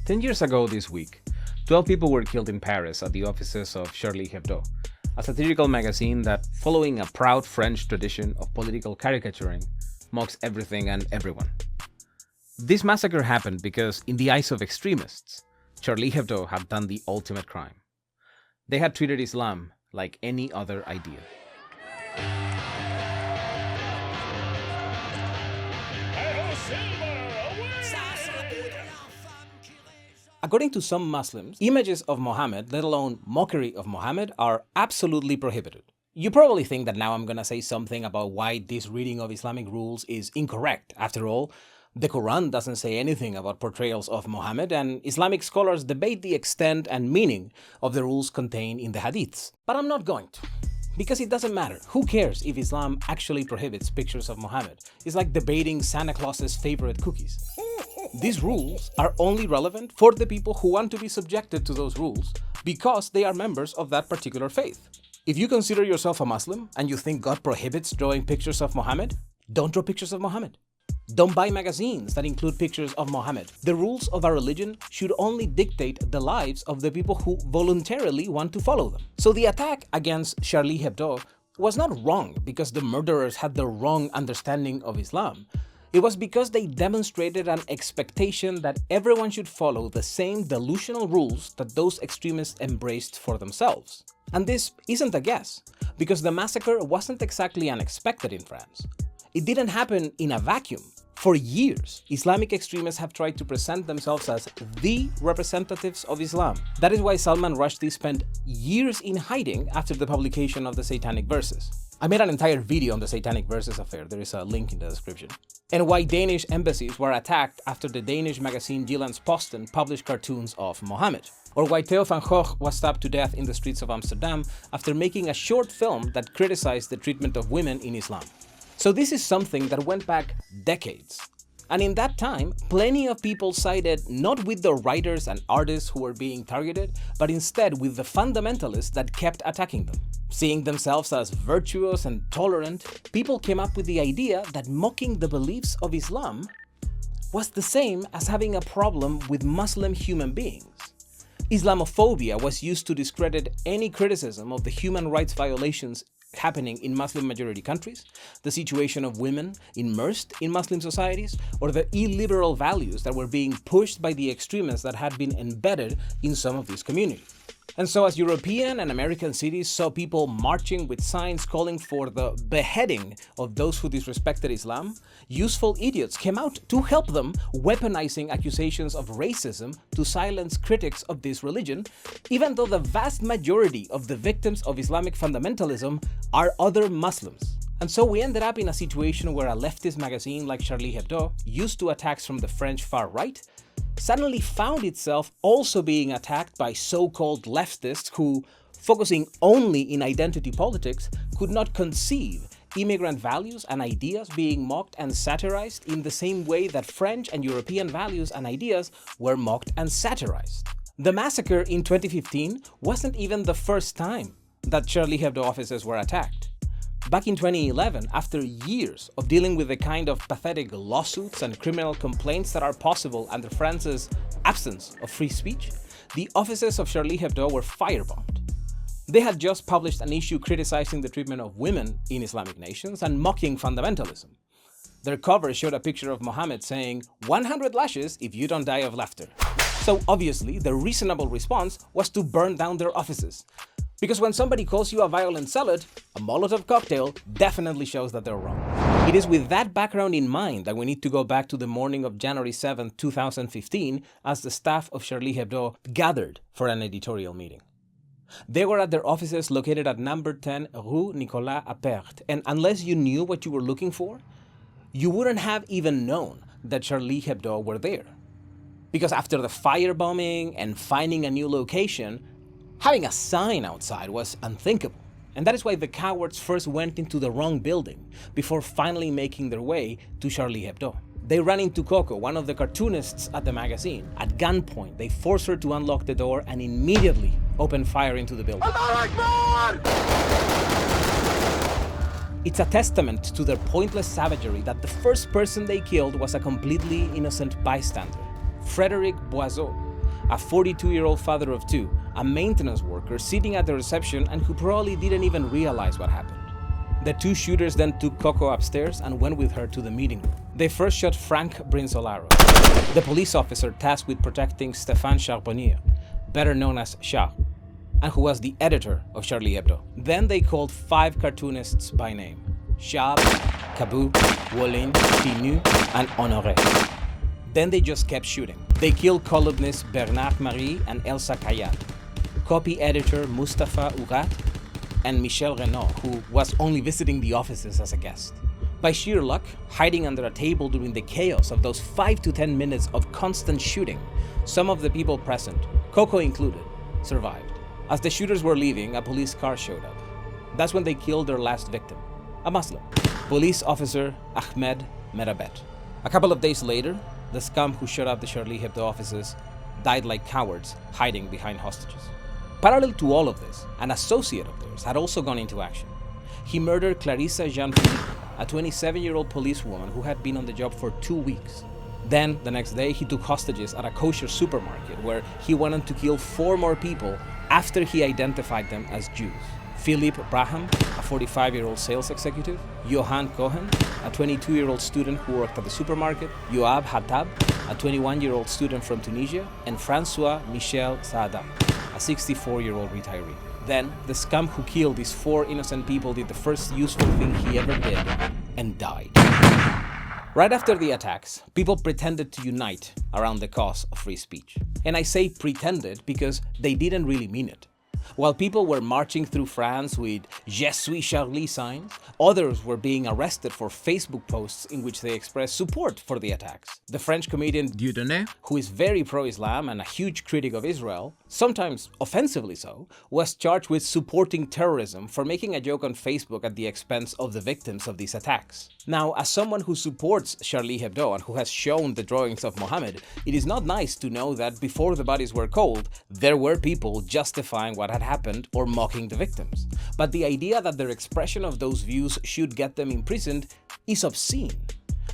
10 years ago this week, 12 people were killed in Paris at the offices of Charlie Hebdo, a satirical magazine that, following a proud French tradition of political caricaturing, mocks everything and everyone. This massacre happened because, in the eyes of extremists, Charlie Hebdo had done the ultimate crime. They had treated Islam like any other idea. According to some Muslims, images of Muhammad, let alone mockery of Muhammad, are absolutely prohibited. You probably think that now I'm gonna say something about why this reading of Islamic rules is incorrect. After all, the Quran doesn't say anything about portrayals of Muhammad, and Islamic scholars debate the extent and meaning of the rules contained in the hadiths. But I'm not going to. Because it doesn't matter. Who cares if Islam actually prohibits pictures of Muhammad? It's like debating Santa Claus's favorite cookies. These rules are only relevant for the people who want to be subjected to those rules because they are members of that particular faith. If you consider yourself a Muslim and you think God prohibits drawing pictures of Muhammad, don't draw pictures of Muhammad. Don't buy magazines that include pictures of Muhammad. The rules of our religion should only dictate the lives of the people who voluntarily want to follow them. So the attack against Charlie Hebdo was not wrong because the murderers had the wrong understanding of Islam. It was because they demonstrated an expectation that everyone should follow the same delusional rules that those extremists embraced for themselves. And this isn't a guess, because the massacre wasn't exactly unexpected in France. It didn't happen in a vacuum. For years, Islamic extremists have tried to present themselves as the representatives of Islam. That is why Salman Rushdie spent years in hiding after the publication of the Satanic Verses. I made an entire video on the Satanic Verses affair, there is a link in the description. And why Danish embassies were attacked after the Danish magazine Jyllands-Posten published cartoons of Muhammad. Or why Theo van Gogh was stabbed to death in the streets of Amsterdam after making a short film that criticized the treatment of women in Islam. So this is something that went back decades. And in that time, plenty of people sided not with the writers and artists who were being targeted, but instead with the fundamentalists that kept attacking them. Seeing themselves as virtuous and tolerant, people came up with the idea that mocking the beliefs of Islam was the same as having a problem with Muslim human beings. Islamophobia was used to discredit any criticism of the human rights violations happening in Muslim-majority countries, the situation of women immersed in Muslim societies, or the illiberal values that were being pushed by the extremists that had been embedded in some of these communities. And so as European and American cities saw people marching with signs calling for the beheading of those who disrespected Islam, useful idiots came out to help them, weaponizing accusations of racism to silence critics of this religion, even though the vast majority of the victims of Islamic fundamentalism are other Muslims. And so we ended up in a situation where a leftist magazine like Charlie Hebdo, used to attacks from the French far right, suddenly found itself also being attacked by so-called leftists who, focusing only in identity politics, could not conceive immigrant values and ideas being mocked and satirized in the same way that French and European values and ideas were mocked and satirized. The massacre in 2015 wasn't even the first time that Charlie Hebdo offices were attacked. Back in 2011, after years of dealing with the kind of pathetic lawsuits and criminal complaints that are possible under France's absence of free speech, the offices of Charlie Hebdo were firebombed. They had just published an issue criticizing the treatment of women in Islamic nations and mocking fundamentalism. Their cover showed a picture of Muhammad saying, 100 lashes if you don't die of laughter. So obviously, the reasonable response was to burn down their offices. Because when somebody calls you a violent zealot, a Molotov cocktail definitely shows that they're wrong. It is with that background in mind that we need to go back to the morning of January 7, 2015, as the staff of Charlie Hebdo gathered for an editorial meeting. They were at their offices located at number 10 Rue Nicolas Appert, and unless you knew what you were looking for, you wouldn't have even known that Charlie Hebdo were there. Because after the firebombing and finding a new location, having a sign outside was unthinkable, and that is why the cowards first went into the wrong building before finally making their way to Charlie Hebdo. They ran into Coco, one of the cartoonists at the magazine. At gunpoint, they forced her to unlock the door and immediately opened fire into the building. It's a testament to their pointless savagery that the first person they killed was a completely innocent bystander, Frédéric Boiseau, a 42-year-old father of two, a maintenance worker sitting at the reception and who probably didn't even realize what happened. The two shooters then took Coco upstairs and went with her to the meeting room. They first shot Frank Brinzolaro, the police officer tasked with protecting Stéphane Charbonnier, better known as Charles, and who was the editor of Charlie Hebdo. Then they called 5 cartoonists by name: Chab, Kabou, Wolin, Pinu, and Honoré. Then they just kept shooting. They killed columnists Bernard Marie and Elsa Kayat, copy editor Mustapha Ourat, and Michel Renaud, who was only visiting the offices as a guest. By sheer luck, hiding under a table during the chaos of those 5 to 10 minutes of constant shooting, some of the people present, Coco included, survived. As the shooters were leaving, a police car showed up. That's when they killed their last victim, a Muslim, police officer Ahmed Merabet. A couple of days later, the scum who shot up the Charlie Hebdo offices died like cowards, hiding behind hostages. Parallel to all of this, an associate of theirs had also gone into action. He murdered Clarissa Jean-Philippe, a 27-year-old policewoman who had been on the job for 2 weeks. Then, the next day, he took hostages at a kosher supermarket where he went on to kill 4 more people after he identified them as Jews. Philippe Braham, a 45-year-old sales executive, Johan Cohen, a 22-year-old student who worked at the supermarket, Yoab Hattab, a 21-year-old student from Tunisia, and Francois Michel Saada, a 64-year-old retiree. Then, the scum who killed these 4 innocent people did the first useful thing he ever did, and died. Right after the attacks, people pretended to unite around the cause of free speech. And I say pretended because they didn't really mean it. While people were marching through France with Je suis Charlie signs, others were being arrested for Facebook posts in which they expressed support for the attacks. The French comedian Dieudonné, who is very pro-Islam and a huge critic of Israel, sometimes offensively so, was charged with supporting terrorism for making a joke on Facebook at the expense of the victims of these attacks. Now, as someone who supports Charlie Hebdo and who has shown the drawings of Mohammed, it is not nice to know that before the bodies were cold, there were people justifying what had happened or mocking the victims. But the idea that their expression of those views should get them imprisoned is obscene.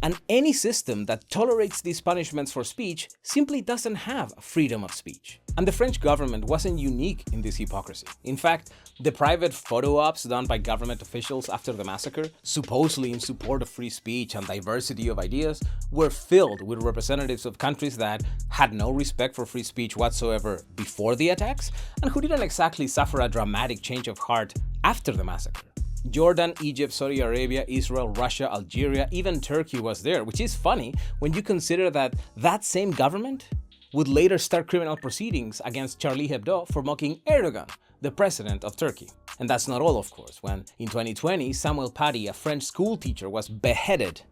And any system that tolerates these punishments for speech simply doesn't have freedom of speech. And the French government wasn't unique in this hypocrisy. In fact, the private photo ops done by government officials after the massacre, supposedly in support of free speech and diversity of ideas, were filled with representatives of countries that had no respect for free speech whatsoever before the attacks, and who didn't exactly suffer a dramatic change of heart after the massacre. Jordan, Egypt, Saudi Arabia, Israel, Russia, Algeria, even Turkey was there, which is funny when you consider that that same government would later start criminal proceedings against Charlie Hebdo for mocking Erdogan, the president of Turkey. And that's not all, of course, when in 2020, Samuel Paty, a French school teacher, was beheaded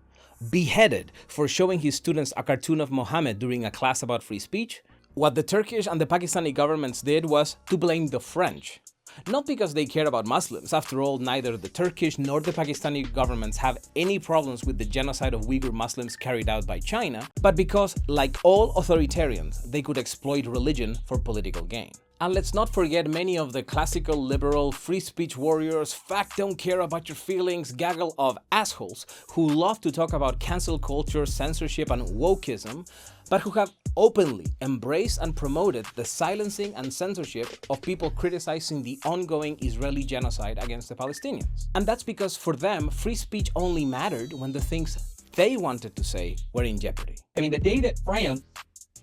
for showing his students a cartoon of Mohammed during a class about free speech. What the Turkish and the Pakistani governments did was to blame the French. Not because they care about Muslims. After all, neither the Turkish nor the Pakistani governments have any problems with the genocide of Uyghur Muslims carried out by China, but because, like all authoritarians, they could exploit religion for political gain. And let's not forget many of the classical liberal free speech warriors, fact don't care about your feelings, gaggle of assholes who love to talk about cancel culture, censorship, and wokeism, but who have openly embraced and promoted the silencing and censorship of people criticizing the ongoing Israeli genocide against the Palestinians. And that's because for them, free speech only mattered when the things they wanted to say were in jeopardy. I mean, the day that France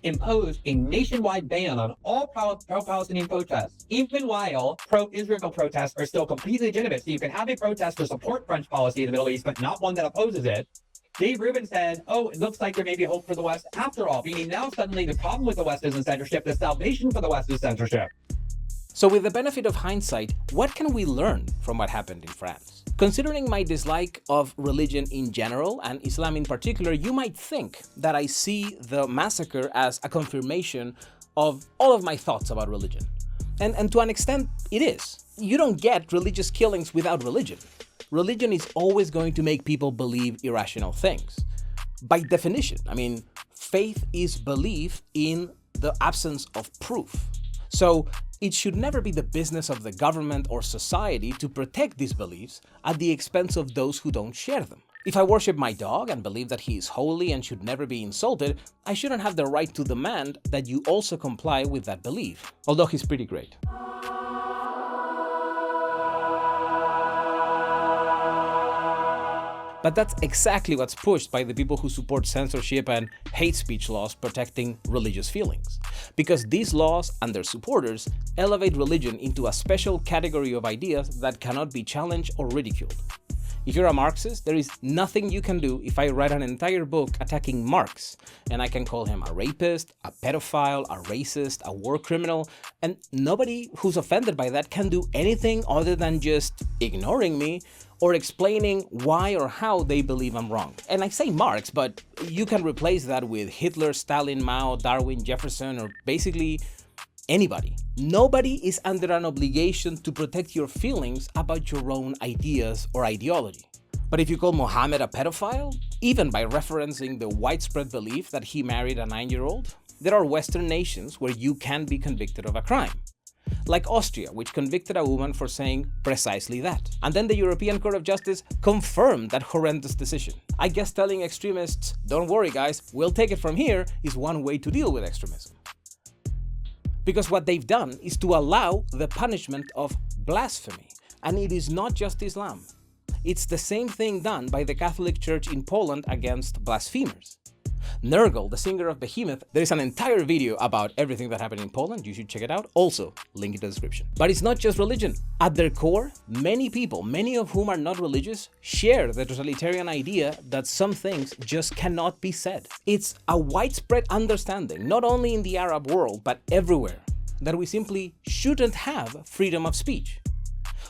imposed a nationwide ban on all pro-Palestinian protests, even while pro-Israel protests are still completely legitimate. So you can have a protest to support French policy in the Middle East, but not one that opposes it. Dave Rubin said, oh, it looks like there may be hope for the West after all, meaning now suddenly the problem with the West isn't censorship, the salvation for the West is censorship. So with the benefit of hindsight, what can we learn from what happened in France? Considering my dislike of religion in general, and Islam in particular, you might think that I see the massacre as a confirmation of all of my thoughts about religion. And to an extent, it is. You don't get religious killings without religion. Religion is always going to make people believe irrational things. By definition, I mean, faith is belief in the absence of proof. So it should never be the business of the government or society to protect these beliefs at the expense of those who don't share them. If I worship my dog and believe that he is holy and should never be insulted, I shouldn't have the right to demand that you also comply with that belief, although he's pretty great. But that's exactly what's pushed by the people who support censorship and hate speech laws protecting religious feelings. Because these laws and their supporters elevate religion into a special category of ideas that cannot be challenged or ridiculed. If you're a Marxist, there is nothing you can do if I write an entire book attacking Marx, and I can call him a rapist, a pedophile, a racist, a war criminal, and nobody who's offended by that can do anything other than just ignoring me or explaining why or how they believe I'm wrong. And I say Marx, but you can replace that with Hitler, Stalin, Mao, Darwin, Jefferson, or basically anybody. Nobody is under an obligation to protect your feelings about your own ideas or ideology. But if you call Mohammed a pedophile, even by referencing the widespread belief that he married a 9-year-old, there are Western nations where you can be convicted of a crime. Like Austria, which convicted a woman for saying precisely that. And then the European Court of Justice confirmed that horrendous decision. I guess telling extremists, don't worry guys, we'll take it from here, is one way to deal with extremism. Because what they've done is to allow the punishment of blasphemy. And it is not just Islam. It's the same thing done by the Catholic Church in Poland against blasphemers. Nergal, the singer of Behemoth, there is an entire video about everything that happened in Poland. You should check it out. Also, link in the description. But it's not just religion. At their core, many people, many of whom are not religious, share the totalitarian idea that some things just cannot be said. It's a widespread understanding, not only in the Arab world, but everywhere, that we simply shouldn't have freedom of speech.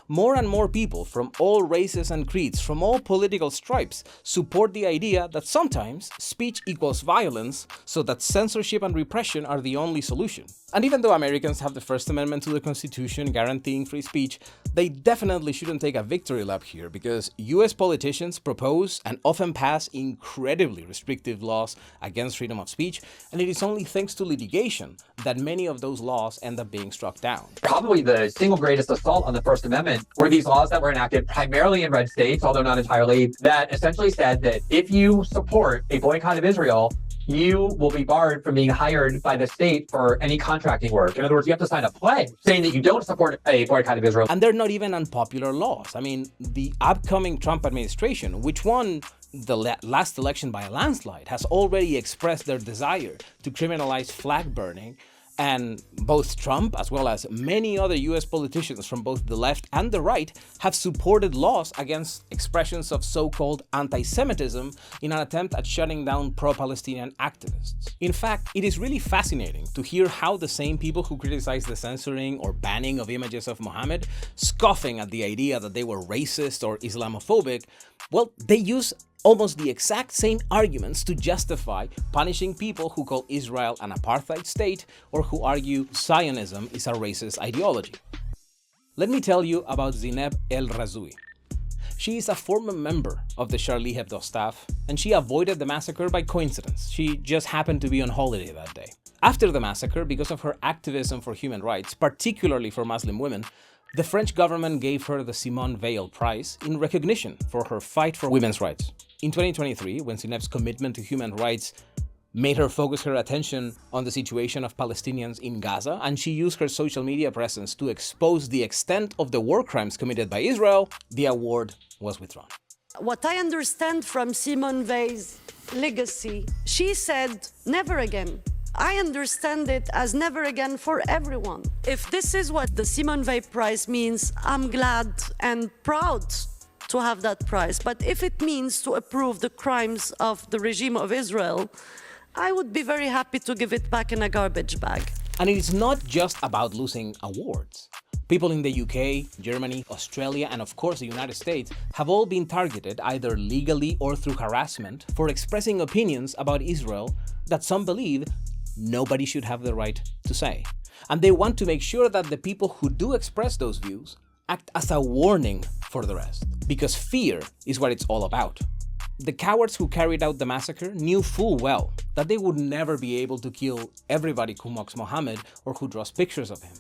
More and more people from all races and creeds, from all political stripes, support the idea that sometimes speech equals violence, so that censorship and repression are the only solution. And even though Americans have the First Amendment to the Constitution guaranteeing free speech, they definitely shouldn't take a victory lap here, because US politicians propose and often pass incredibly restrictive laws against freedom of speech, and it is only thanks to litigation that many of those laws end up being struck down. Probably the single greatest assault on the First Amendment were these laws that were enacted primarily in red states, although not entirely, that essentially said that if you support a boycott of Israel, you will be barred from being hired by the state for any contracting work. In other words, you have to sign a pledge saying that you don't support a boycott of Israel. And they're not even unpopular laws. I mean, the upcoming Trump administration, which won the last election by a landslide, has already expressed their desire to criminalize flag burning. And both Trump, as well as many other US politicians from both the left and the right, have supported laws against expressions of so-called anti-Semitism in an attempt at shutting down pro-Palestinian activists. In fact, it is really fascinating to hear how the same people who criticize the censoring or banning of images of Muhammad, scoffing at the idea that they were racist or Islamophobic, well, they use almost the exact same arguments to justify punishing people who call Israel an apartheid state or who argue Zionism is a racist ideology. Let me tell you about Zineb El Razoui. She is a former member of the Charlie Hebdo staff, and she avoided the massacre by coincidence. She just happened to be on holiday that day. After the massacre, because of her activism for human rights, particularly for Muslim women, the French government gave her the Simone Veil Prize in recognition for her fight for women's rights. In 2023, when Zineb's commitment to human rights made her focus her attention on the situation of Palestinians in Gaza, and she used her social media presence to expose the extent of the war crimes committed by Israel, the award was withdrawn. What I understand from Simone Veil's legacy, she said, never again. I understand it as never again for everyone. If this is what the Simone Veil Prize means, I'm glad and proud to have that prize. But if it means to approve the crimes of the regime of Israel, I would be very happy to give it back in a garbage bag. And it is not just about losing awards. People in the UK, Germany, Australia, and of course the United States have all been targeted either legally or through harassment for expressing opinions about Israel that some believe nobody should have the right to say. And they want to make sure that the people who do express those views act as a warning for the rest, because fear is what it's all about. The cowards who carried out the massacre knew full well that they would never be able to kill everybody who mocks Mohammed or who draws pictures of him.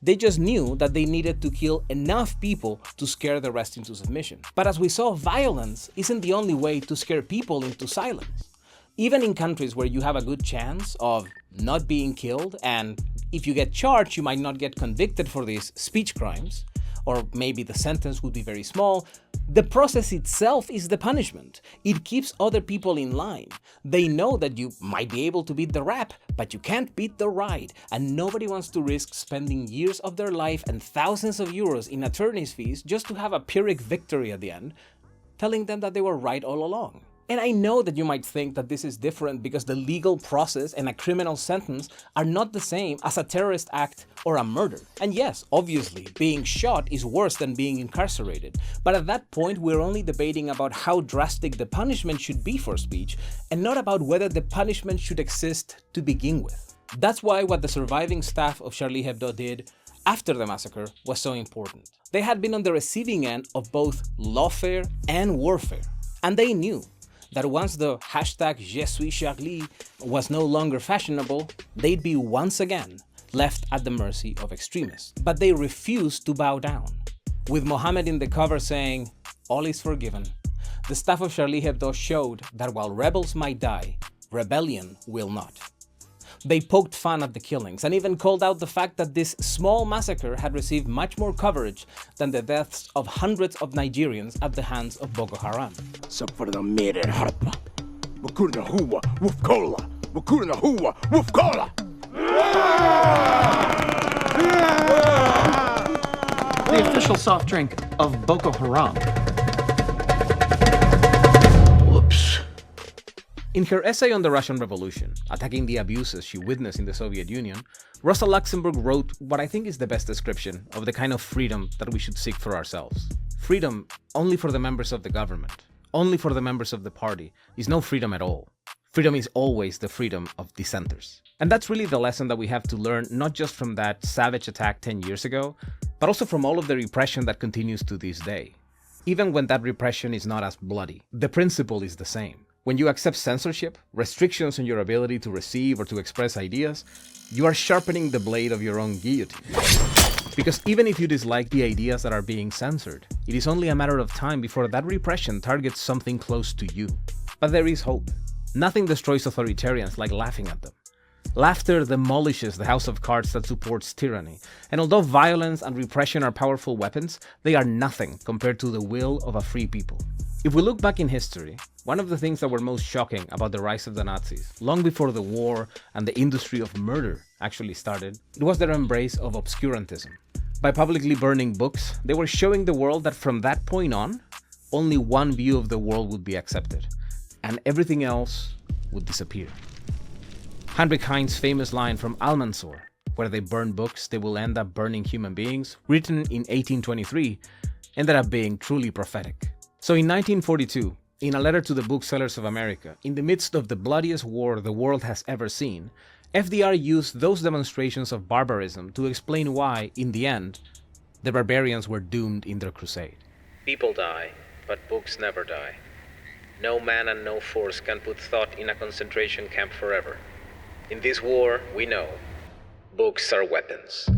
They just knew that they needed to kill enough people to scare the rest into submission. But as we saw, violence isn't the only way to scare people into silence. Even in countries where you have a good chance of not being killed, and if you get charged, you might not get convicted for these speech crimes, or maybe the sentence would be very small, the process itself is the punishment. It keeps other people in line. They know that you might be able to beat the rap, but you can't beat the ride, and nobody wants to risk spending years of their life and thousands of euros in attorney's fees just to have a Pyrrhic victory at the end, telling them that they were right all along. And I know that you might think that this is different because the legal process and a criminal sentence are not the same as a terrorist act or a murder. And yes, obviously, being shot is worse than being incarcerated. But at that point, we're only debating about how drastic the punishment should be for speech, and not about whether the punishment should exist to begin with. That's why what the surviving staff of Charlie Hebdo did after the massacre was so important. They had been on the receiving end of both lawfare and warfare, and they knew that once the hashtag Je suis Charlie was no longer fashionable, they'd be once again left at the mercy of extremists. But they refused to bow down. With Mohammed in the cover saying, "All is forgiven," the staff of Charlie Hebdo showed that while rebels might die, rebellion will not. They poked fun at the killings and even called out the fact that this small massacre had received much more coverage than the deaths of hundreds of Nigerians at the hands of Boko Haram. The official soft drink of Boko Haram. Whoops. In her essay on the Russian Revolution, attacking the abuses she witnessed in the Soviet Union, Rosa Luxemburg wrote what I think is the best description of the kind of freedom that we should seek for ourselves. Freedom only for the members of the government, only for the members of the party, is no freedom at all. Freedom is always the freedom of dissenters. And that's really the lesson that we have to learn, not just from that savage attack 10 years ago, but also from all of the repression that continues to this day. Even when that repression is not as bloody, the principle is the same. When you accept censorship, restrictions on your ability to receive or to express ideas, you are sharpening the blade of your own guillotine. Because even if you dislike the ideas that are being censored, it is only a matter of time before that repression targets something close to you. But there is hope. Nothing destroys authoritarians like laughing at them. Laughter demolishes the house of cards that supports tyranny, and although violence and repression are powerful weapons, they are nothing compared to the will of a free people. If we look back in history, one of the things that were most shocking about the rise of the Nazis, long before the war and the industry of murder actually started, it was their embrace of obscurantism. By publicly burning books, they were showing the world that from that point on, only one view of the world would be accepted, and everything else would disappear. Heinrich Heine's famous line from Almansor, "Where they burn books, they will end up burning human beings," written in 1823, ended up being truly prophetic. So in 1942, in a letter to the booksellers of America, in the midst of the bloodiest war the world has ever seen, FDR used those demonstrations of barbarism to explain why, in the end, the barbarians were doomed in their crusade. People die, but books never die. No man and no force can put thought in a concentration camp forever. In this war, we know, books are weapons.